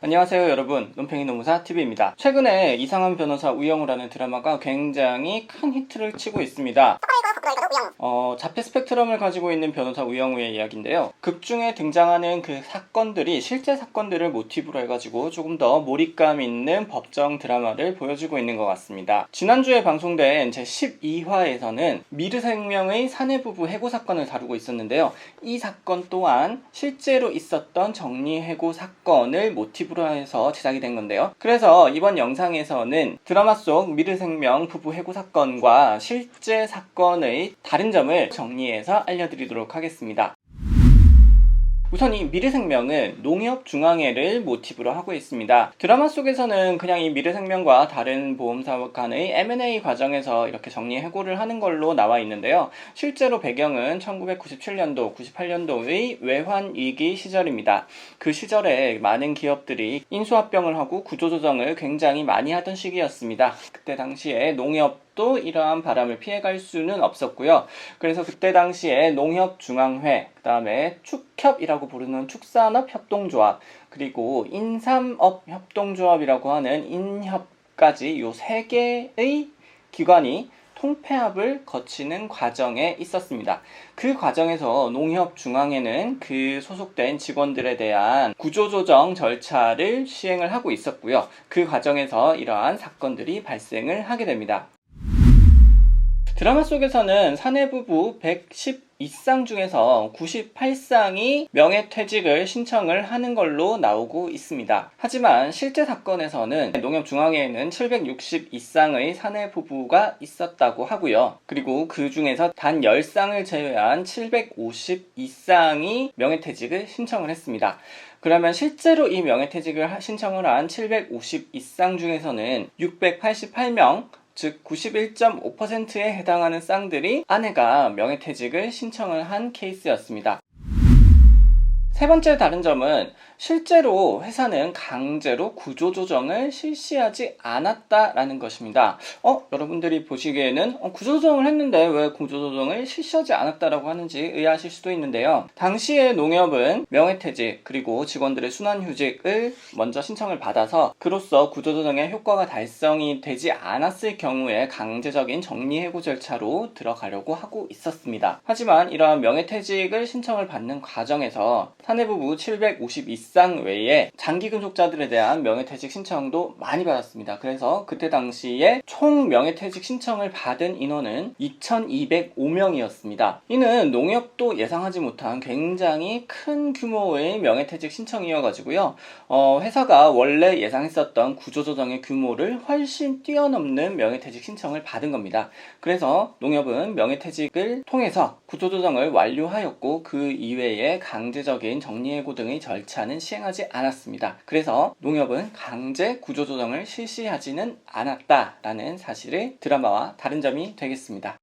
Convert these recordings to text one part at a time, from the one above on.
안녕하세요 여러분, 논팽이 노무사 TV입니다. 최근에 이상한 변호사 우영우라는 드라마가 굉장히 큰 히트를 치고 있습니다. 자폐 스펙트럼을 가지고 있는 변호사 우영우의 이야기인데요. 극 중에 등장하는 그 사건들이 실제 사건들을 모티브로 해가지고 조금 더 몰입감 있는 법정 드라마를 보여주고 있는 것 같습니다. 지난주에 방송된 제12화에서는 미르생명의 사내부부 해고 사건을 다루고 있었는데요. 이 사건 또한 실제로 있었던 정리해고 사건을 모티브로 해서 제작이 된 건데요. 그래서 이번 영상에서는 드라마 속 미르생명 부부 해고 사건과 실제 사건의 다른 점을 정리해서 알려드리도록 하겠습니다. 우선 이 미르생명은 농협중앙회를 모티브로 하고 있습니다. 드라마 속에서는 그냥 이 미르생명과 다른 보험사 간의 M&A 과정에서 이렇게 정리해고를 하는 걸로 나와 있는데요. 실제로 배경은 1997년도, 98년도의 외환위기 시절입니다. 그 시절에 많은 기업들이 인수합병을 하고 구조조정을 굉장히 많이 하던 시기였습니다. 그때 당시에 농협도 이러한 바람을 피해갈 수는 없었고요. 그래서 그때 당시에 농협중앙회, 그 다음에 축협이라고 부르는 축산업협동조합, 그리고 인삼업협동조합이라고 하는 인협까지 요 세 개의 기관이 통폐합을 거치는 과정에 있었습니다. 그 과정에서 농협중앙회는 그 소속된 직원들에 대한 구조조정 절차를 시행을 하고 있었고요. 그 과정에서 이러한 사건들이 발생을 하게 됩니다. 드라마 속에서는 사내부부 112쌍 중에서 98쌍이 명예퇴직을 신청을 하는 걸로 나오고 있습니다. 하지만 실제 사건에서는 농협중앙회에는 762쌍의 사내부부가 있었다고 하고요. 그리고 그 중에서 단 10쌍을 제외한 752쌍이 명예퇴직을 신청을 했습니다. 그러면 실제로 이 명예퇴직을 신청을 한 752쌍 중에서는 688명, 즉 91.5%에 해당하는 쌍들이 아내가 명예퇴직을 신청을 한 케이스였습니다. 세 번째 다른 점은 실제로 회사는 강제로 구조조정을 실시하지 않았다라는 것입니다. 여러분들이 보시기에는 구조조정을 했는데 왜 구조조정을 실시하지 않았다라고 하는지 의아하실 수도 있는데요. 당시에 농협은 명예퇴직 그리고 직원들의 순환휴직을 먼저 신청을 받아서 그로써 구조조정의 효과가 달성이 되지 않았을 경우에 강제적인 정리해고 절차로 들어가려고 하고 있었습니다. 하지만 이러한 명예퇴직을 신청을 받는 과정에서 사내부부 752쌍 외에 장기근속자들에 대한 명예퇴직 신청도 많이 받았습니다. 그래서 그때 당시에 총 명예퇴직 신청을 받은 인원은 2205명이었습니다. 이는 농협도 예상하지 못한 굉장히 큰 규모의 명예퇴직 신청이어가지고요. 회사가 원래 예상했었던 구조조정의 규모를 훨씬 뛰어넘는 명예퇴직 신청을 받은 겁니다. 그래서 농협은 명예퇴직을 통해서 구조조정을 완료하였고 그 이외에 강제적인 정리해고 등의 절차는 시행하지 않았습니다. 그래서 농협은 강제 구조조정을 실시하지는 않았다라는 사실을 드라마와 다른 점이 되겠습니다.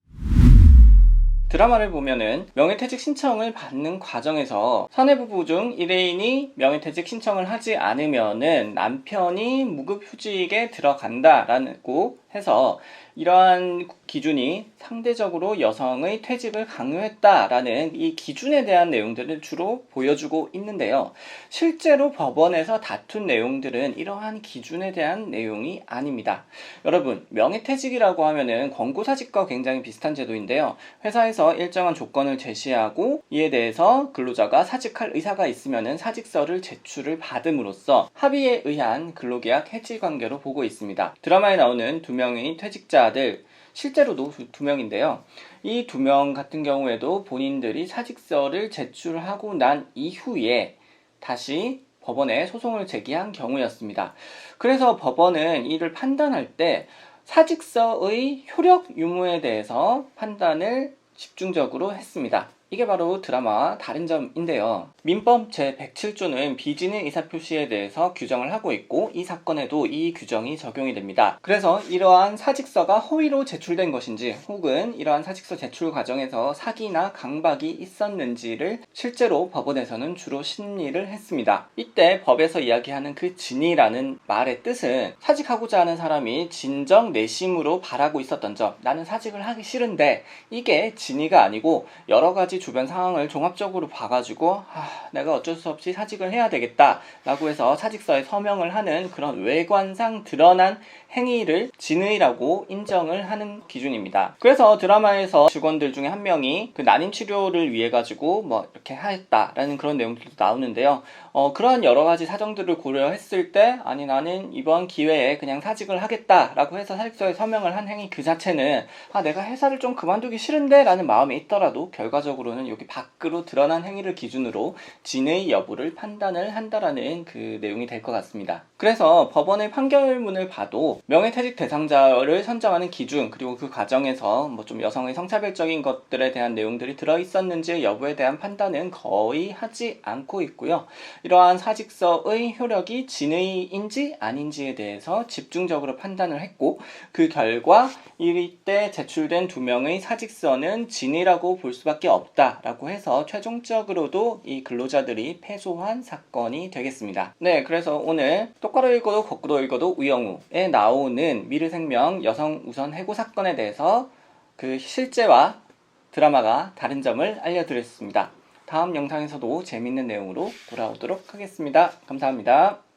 드라마를 보면은 명예퇴직 신청을 받는 과정에서 사내부부 중 1회인이 명예퇴직 신청을 하지 않으면은 남편이 무급휴직에 들어간다라고 해서 이러한 기준이 상대적으로 여성의 퇴직을 강요했다라는 이 기준에 대한 내용들을 주로 보여주고 있는데요. 실제로 법원에서 다툰 내용들은 이러한 기준에 대한 내용이 아닙니다. 여러분, 명예퇴직이라고 하면은 권고사직과 굉장히 비슷한 제도인데요. 회사에서 일정한 조건을 제시하고 이에 대해서 근로자가 사직할 의사가 있으면은 사직서를 제출을 받음으로써 합의에 의한 근로계약 해지 관계로 보고 있습니다. 드라마에 나오는 두 명의 퇴직자들, 실제로도 두 명인데요. 이 두 명 같은 경우에도 본인들이 사직서를 제출하고 난 이후에 다시 법원에 소송을 제기한 경우였습니다. 그래서 법원은 이를 판단할 때 사직서의 효력 유무에 대해서 판단을 집중적으로 했습니다. 이게 바로 드라마와 다른 점인데요. 민법 제107조는 비진의 의사표시에 대해서 규정을 하고 있고 이 사건에도 이 규정이 적용이 됩니다. 그래서 이러한 사직서가 허위로 제출된 것인지 혹은 이러한 사직서 제출 과정에서 사기나 강박이 있었는지를 실제로 법원에서는 주로 심리를 했습니다. 이때 법에서 이야기하는 그 진이라는 말의 뜻은 사직하고자 하는 사람이 진정 내심으로 바라고 있었던 점, 나는 사직을 하기 싫은데 이게 진의가 아니고 여러 가지 주변 상황을 종합적으로 봐가지고 내가 어쩔 수 없이 사직을 해야 되겠다 라고 해서 사직서에 서명을 하는 그런 외관상 드러난 행위를 진의라고 인정을 하는 기준입니다. 그래서 드라마에서 직원들 중에 한 명이 그 난임 치료를 위해 가지고 뭐 이렇게 하였다라는 그런 내용들도 나오는데요. 그러한 여러 가지 사정들을 고려했을 때 아니 나는 이번 기회에 그냥 사직을 하겠다라고 해서 사직서에 서명을 한 행위 그 자체는 내가 회사를 좀 그만두기 싫은데 라는 마음이 있더라도 결과적으로는 여기 밖으로 드러난 행위를 기준으로 진의 여부를 판단을 한다라는 그 내용이 될 것 같습니다. 그래서 법원의 판결문을 봐도 명예퇴직 대상자를 선정하는 기준 그리고 그 과정에서 뭐 좀 여성의 성차별적인 것들에 대한 내용들이 들어있었는지 여부에 대한 판단은 거의 하지 않고 있고요. 이러한 사직서의 효력이 진의인지 아닌지에 대해서 집중적으로 판단을 했고 그 결과 이때 제출된 2명의 사직서는 진의라고 볼 수밖에 없다라고 해서 최종적으로도 이 근로자들이 패소한 사건이 되겠습니다. 네, 그래서 오늘 똑바로 읽어도 거꾸로 읽어도 우영우에 나오는 미르생명 여성 우선 해고 사건에 대해서 그 실제와 드라마가 다른 점을 알려드렸습니다. 다음 영상에서도 재밌는 내용으로 돌아오도록 하겠습니다. 감사합니다.